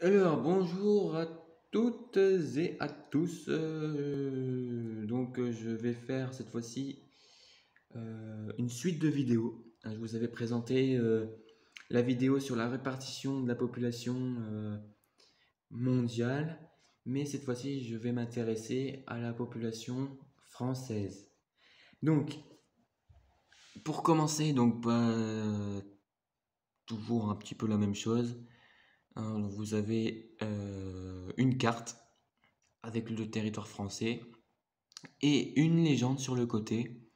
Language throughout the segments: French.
Alors, bonjour à toutes et à tous. Je vais faire cette fois-ci une suite de vidéos. Je vous avais présenté la vidéo sur la répartition de la population mondiale, mais cette fois-ci, je vais m'intéresser à la population française. Donc, pour commencer, toujours un petit peu la même chose. Vous avez une carte avec le territoire français et une légende sur le côté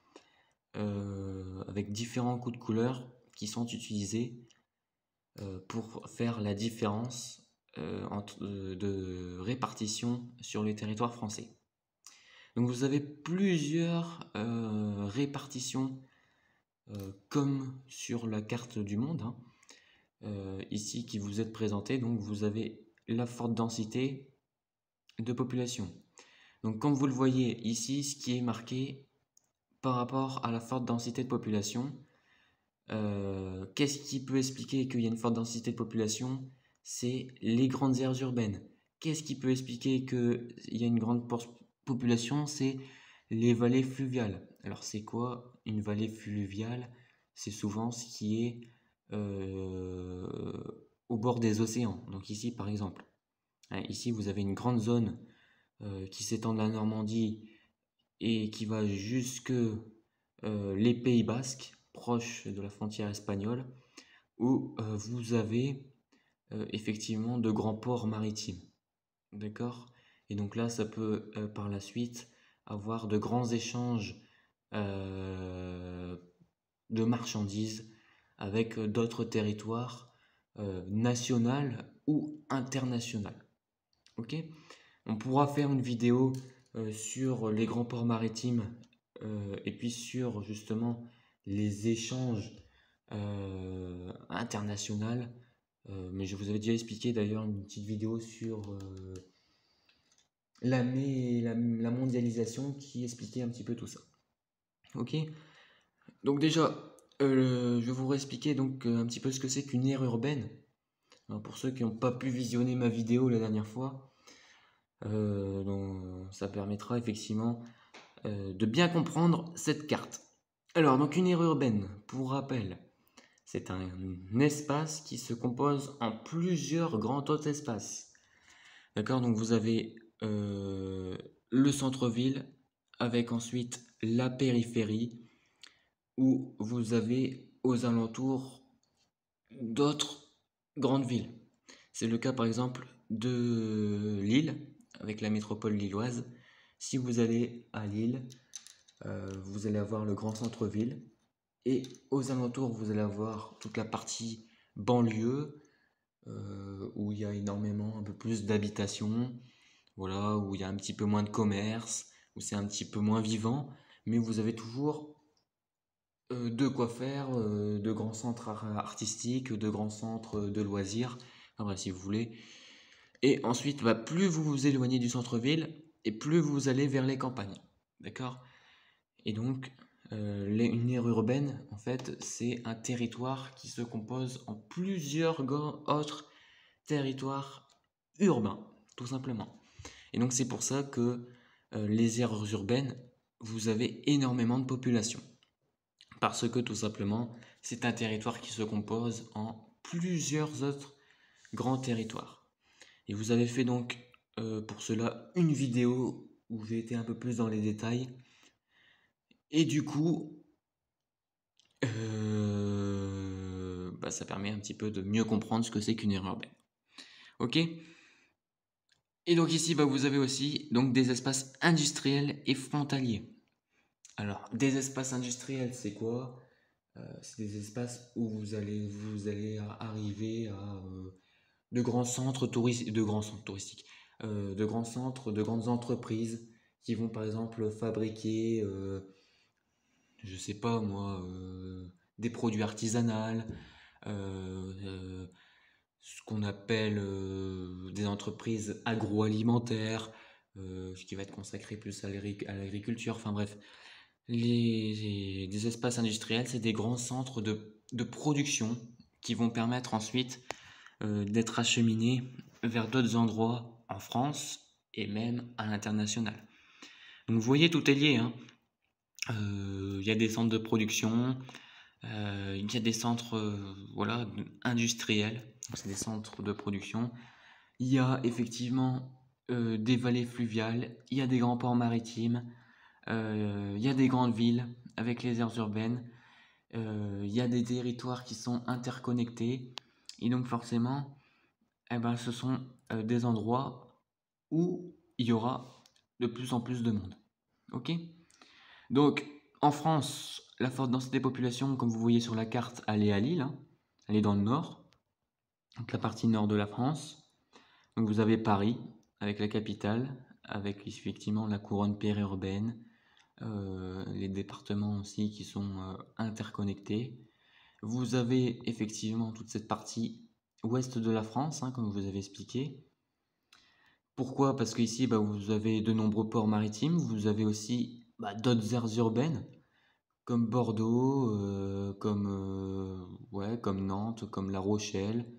avec différents coups de couleur qui sont utilisés pour faire la différence de répartition sur le territoire français. Donc vous avez plusieurs répartitions comme sur la carte du monde, hein, ici qui vous est présentée. Donc vous avez la forte densité de population. Donc comme vous le voyez ici, ce qui est marqué par rapport à la forte densité de population, qu'est-ce qui peut expliquer qu'il y a une forte densité de population? C'est les grandes aires urbaines. Qu'est-ce qui peut expliquer qu'il y a une grande population? C'est les vallées fluviales. Alors c'est quoi une vallée fluviale? C'est souvent ce qui est au bord des océans. Donc ici par exemple. Ici vous avez une grande zone qui s'étend de la Normandie et qui va jusque les Pays Basques, proches de la frontière espagnole, où vous avez effectivement de grands ports maritimes. D'accord? Et donc là, ça peut par la suite avoir de grands échanges de marchandises avec d'autres territoires nationaux ou internationaux. Ok? On pourra faire une vidéo sur les grands ports maritimes et puis sur justement les échanges internationaux. Mais je vous avais déjà expliqué d'ailleurs une petite vidéo sur la mondialisation qui expliquait un petit peu tout ça. Ok? Donc déjà, je vais vous réexpliquer donc un petit peu ce que c'est qu'une aire urbaine. Alors, pour ceux qui n'ont pas pu visionner ma vidéo la dernière fois, donc, ça permettra effectivement de bien comprendre cette carte. Alors, donc une aire urbaine, pour rappel, c'est un espace qui se compose en plusieurs grands autres espaces. D'accord? Donc vous avez le centre-ville avec ensuite la périphérie où vous avez aux alentours d'autres grandes villes. C'est le cas par exemple de Lille avec la métropole lilloise. Si vous allez à Lille, vous allez avoir le grand centre-ville et aux alentours vous allez avoir toute la partie banlieue où il y a énormément un peu plus d'habitation, voilà, où il y a un petit peu moins de commerce, où c'est un petit peu moins vivant, mais vous avez toujours de quoi faire, de grands centres artistiques, de grands centres de loisirs, enfin bref, si vous voulez. Et ensuite, plus vous vous éloignez du centre-ville, et plus vous allez vers les campagnes. D'accord? Et donc, une aire urbaine, en fait, c'est un territoire qui se compose en plusieurs autres territoires urbains, tout simplement. Et donc, c'est pour ça que les aires urbaines, vous avez énormément de population. Parce que tout simplement, c'est un territoire qui se compose en plusieurs autres grands territoires. Et vous avez fait donc pour cela une vidéo où j'ai été un peu plus dans les détails. Et du coup, ça permet un petit peu de mieux comprendre ce que c'est qu'une aire urbaine. Ok? Et donc ici, vous avez aussi donc, des espaces industriels et frontaliers. Alors, des espaces industriels, c'est quoi? C'est des espaces où vous allez arriver à de grands centres touristiques, de grands centres, de grandes entreprises qui vont par exemple fabriquer, je sais pas moi, des produits artisanaux, ce qu'on appelle des entreprises agroalimentaires, ce qui va être consacré plus à l'agriculture, enfin bref. Des espaces industriels, c'est des grands centres de production qui vont permettre ensuite d'être acheminés vers d'autres endroits en France et même à l'international. Donc vous voyez, tout est lié, hein. Il y a des centres de production, il y a des centres voilà, industriels, donc c'est des centres de production. Il y a effectivement des vallées fluviales, il y a des grands ports maritimes, il y a des grandes villes avec les aires urbaines, il y a des territoires qui sont interconnectés, et donc forcément, eh ben, ce sont des endroits où il y aura de plus en plus de monde. Ok? Donc, en France, la forte densité de population, comme vous voyez sur la carte, elle est à Lille, hein. Elle est dans le nord, donc la partie nord de la France. Donc vous avez Paris, avec la capitale, avec effectivement la couronne périurbaine, les départements aussi qui sont interconnectés. Vous avez effectivement toute cette partie ouest de la France, hein, comme je vous avez expliqué. Pourquoi? Parce qu'ici, bah, vous avez de nombreux ports maritimes, vous avez aussi d'autres aires urbaines, comme Bordeaux, comme Nantes, comme La Rochelle,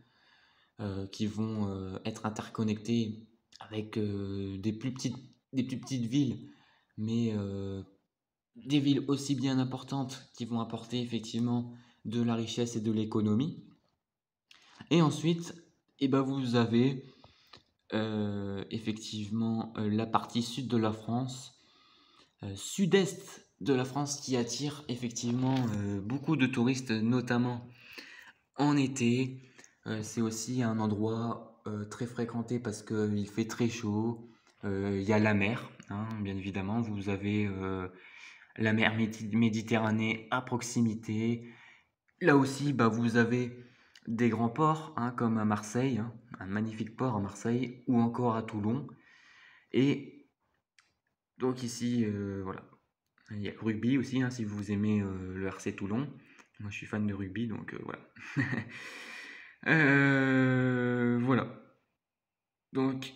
qui vont être interconnectés avec des plus petites villes, mais des villes aussi bien importantes qui vont apporter effectivement de la richesse et de l'économie. Et ensuite, eh ben, vous avez effectivement la partie sud de la France, sud-est de la France qui attire effectivement beaucoup de touristes, notamment en été. C'est aussi un endroit très fréquenté parce qu'il fait très chaud. Il y a la mer, hein, bien évidemment. Vous avez la mer Méditerranée à proximité. Là aussi, bah, vous avez des grands ports, hein, comme à Marseille, hein, un magnifique port à Marseille, ou encore à Toulon. Et donc ici, voilà. Il y a le rugby aussi, hein, si vous aimez le RC Toulon. Moi, je suis fan de rugby, donc voilà. Voilà. Donc,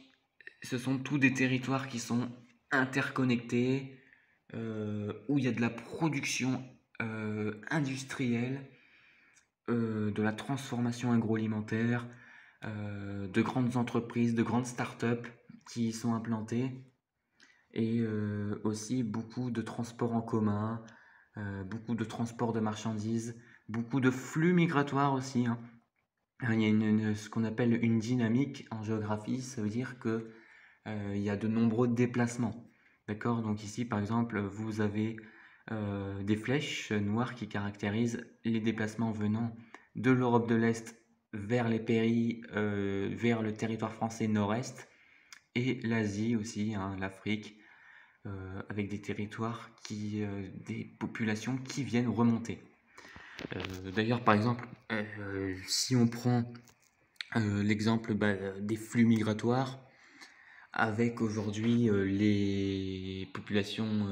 ce sont tous des territoires qui sont interconnectés, où il y a de la production industrielle, de la transformation agroalimentaire, de grandes entreprises, de grandes startups qui y sont implantées, et aussi beaucoup de transports en commun, beaucoup de transports de marchandises, beaucoup de flux migratoires aussi, hein. Il y a ce qu'on appelle une dynamique en géographie, ça veut dire que il y a de nombreux déplacements. D'accord? Donc ici, par exemple, vous avez des flèches noires qui caractérisent les déplacements venant de l'Europe de l'Est vers les pays, vers le territoire français nord-est, et l'Asie aussi, hein, l'Afrique, avec des territoires des populations qui viennent remonter. D'ailleurs, par exemple, si on prend l'exemple des flux migratoires, avec aujourd'hui les populations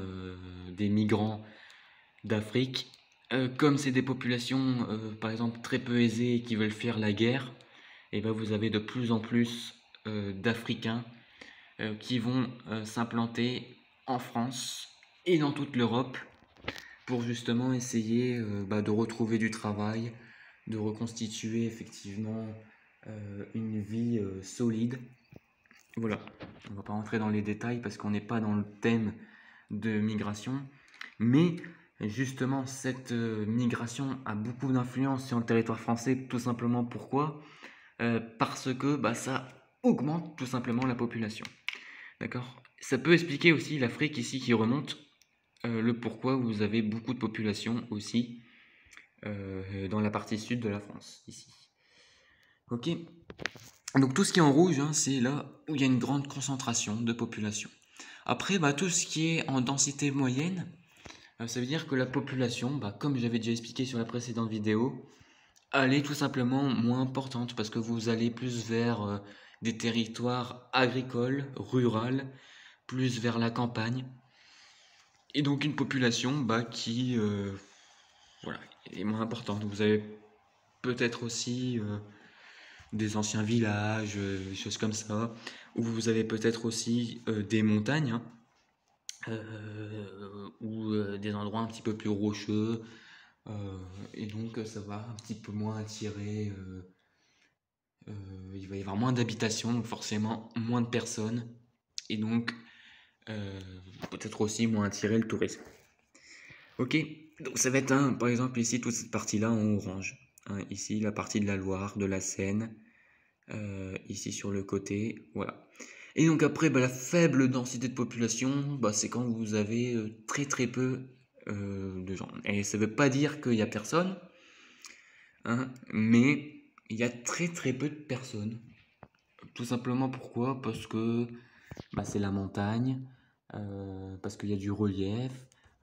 des migrants d'Afrique, comme c'est des populations par exemple très peu aisées qui veulent faire la guerre, et ben vous avez de plus en plus d'Africains qui vont s'implanter en France et dans toute l'Europe pour justement essayer de retrouver du travail, de reconstituer effectivement une vie solide. Voilà, on ne va pas rentrer dans les détails parce qu'on n'est pas dans le thème de migration, mais justement cette migration a beaucoup d'influence sur le territoire français, tout simplement pourquoi? Parce que ça augmente tout simplement la population. D'accord? Ça peut expliquer aussi l'Afrique ici qui remonte, le pourquoi vous avez beaucoup de population aussi dans la partie sud de la France, ici. Ok? Donc tout ce qui est en rouge, hein, c'est là où il y a une grande concentration de population. Après, tout ce qui est en densité moyenne, ça veut dire que la population, comme j'avais déjà expliqué sur la précédente vidéo, elle est tout simplement moins importante parce que vous allez plus vers des territoires agricoles, ruraux, plus vers la campagne. Et donc une population qui voilà, est moins importante. Vous avez peut-être aussi des anciens villages, des choses comme ça, où vous avez peut-être aussi des montagnes, hein, ou des endroits un petit peu plus rocheux, et donc ça va un petit peu moins attirer il va y avoir moins d'habitations, donc forcément moins de personnes, et donc peut-être aussi moins attirer le tourisme. Ok, donc ça va être par exemple ici toute cette partie-là en orange. Hein, ici la partie de la Loire, de la Seine, ici sur le côté, voilà. Et donc après, bah, la faible densité de population, bah, c'est quand vous avez très très peu de gens. Et ça veut pas dire qu'il y a personne, hein, mais il y a très très peu de personnes. Tout simplement pourquoi? Parce que bah, c'est la montagne, parce qu'il y a du relief,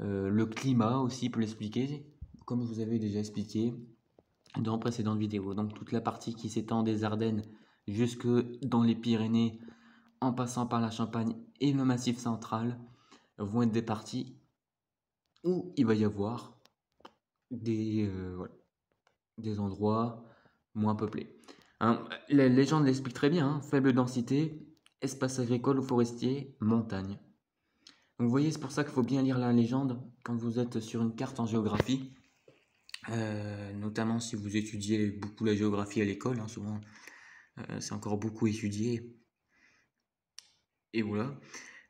le climat aussi peut l'expliquer, comme je vous avais déjà expliqué dans précédentes vidéos. Donc toute la partie qui s'étend des Ardennes jusque dans les Pyrénées, en passant par la Champagne et le Massif central, vont être des parties où il va y avoir voilà, des endroits moins peuplés. Hein, la légende l'explique très bien, hein, faible densité, espace agricole ou forestier, montagne. Donc vous voyez, c'est pour ça qu'il faut bien lire la légende quand vous êtes sur une carte en géographie, notamment si vous étudiez beaucoup la géographie à l'école, hein, souvent c'est encore beaucoup étudié. Et voilà.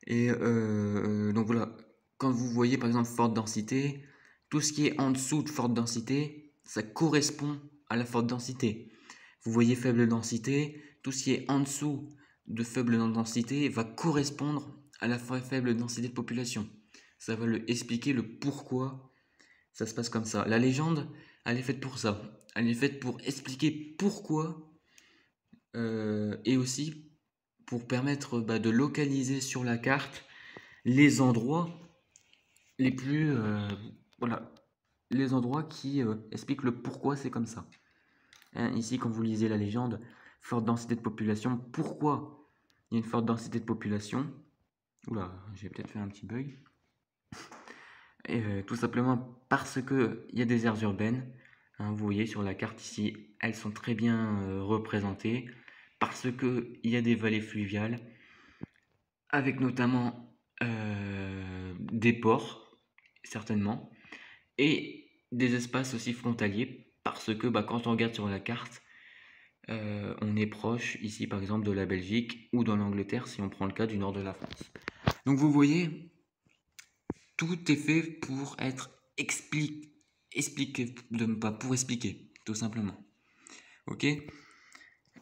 Et donc voilà, quand vous voyez par exemple forte densité, tout ce qui est en dessous de forte densité, ça correspond à la forte densité. Vous voyez faible densité, tout ce qui est en dessous de faible densité va correspondre à la faible densité de population. Ça va expliquer le pourquoi ça se passe comme ça. La légende, elle est faite pour ça. Elle est faite pour expliquer pourquoi et aussi pour permettre de localiser sur la carte les endroits les plus voilà, les endroits qui expliquent le pourquoi c'est comme ça. Hein, ici, quand vous lisez la légende, forte densité de population, pourquoi il y a une forte densité de population? Oula, j'ai peut-être fait un petit bug. Et, tout simplement parce que il y a des aires urbaines. Hein, vous voyez sur la carte ici, elles sont très bien représentées parce que il y a des vallées fluviales avec notamment des ports certainement et des espaces aussi frontaliers parce que quand on regarde sur la carte, on est proche ici par exemple de la Belgique ou dans l'Angleterre si on prend le cas du nord de la France. Donc vous voyez, tout est fait pour être expliqué, pour expliquer, tout simplement. Ok.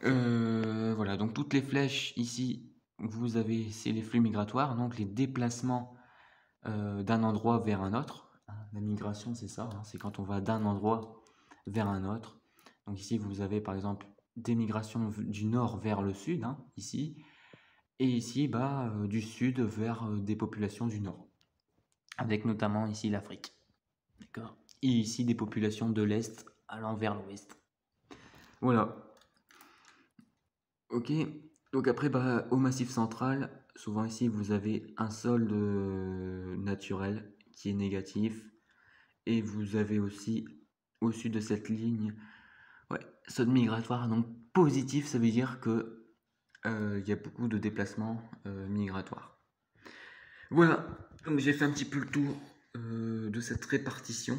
Voilà, donc toutes les flèches ici, vous avez, c'est les flux migratoires, donc les déplacements d'un endroit vers un autre. La migration, c'est ça, hein, c'est quand on va d'un endroit vers un autre. Donc ici, vous avez par exemple des migrations du nord vers le sud, hein, ici, et ici, du sud vers des populations du nord, avec notamment ici l'Afrique. D'accord. Et ici, des populations de l'est allant vers l'ouest. Voilà. Ok. Donc après, au Massif central, souvent ici, vous avez un solde naturel qui est négatif. Et vous avez aussi, au sud de cette ligne, ouais, solde migratoire. Donc positif, ça veut dire que il y a beaucoup de déplacements migratoires. Voilà. Donc j'ai fait un petit peu le tour de cette répartition.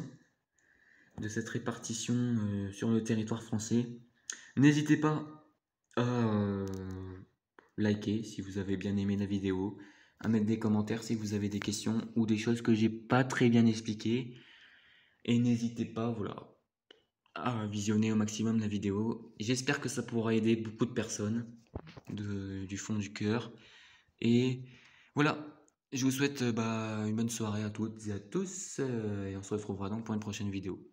Sur le territoire français. N'hésitez pas à liker si vous avez bien aimé la vidéo, à mettre des commentaires si vous avez des questions ou des choses que j'ai pas très bien expliquées. Et n'hésitez pas, voilà, à visionner au maximum la vidéo. J'espère que ça pourra aider beaucoup de personnes du fond du cœur. Et voilà, je vous souhaite une bonne soirée à toutes et à tous. Et on se retrouvera donc pour une prochaine vidéo.